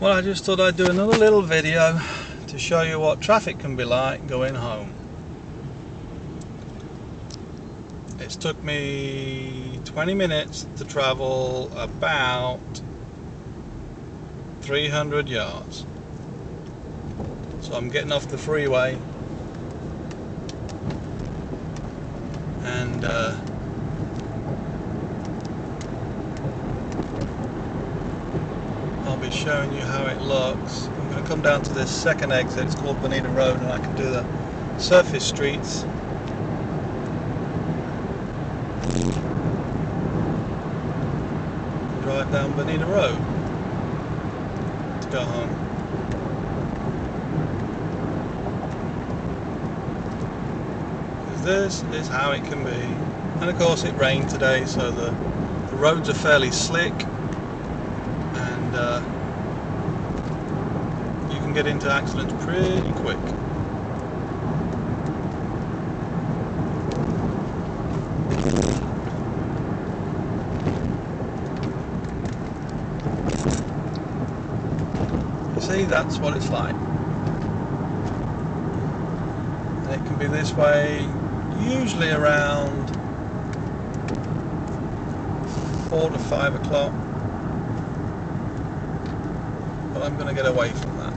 Well, I just thought I'd do another little video to show you what traffic can be like going home. It's took me 20 minutes to travel about 300 yards. So I'm getting off the freeway and I'll be showing you how it looks. I'm going to come down to this second exit. It's called Bonita Road, and I can do the surface streets. Drive down Bonita Road to go home. This is how it can be. And of course it rained today, so the roads are fairly slick, and you can get into accidents pretty quick. You see, that's what it's like. And it can be this way usually around 4 to 5 o'clock, but I'm going to get away from that.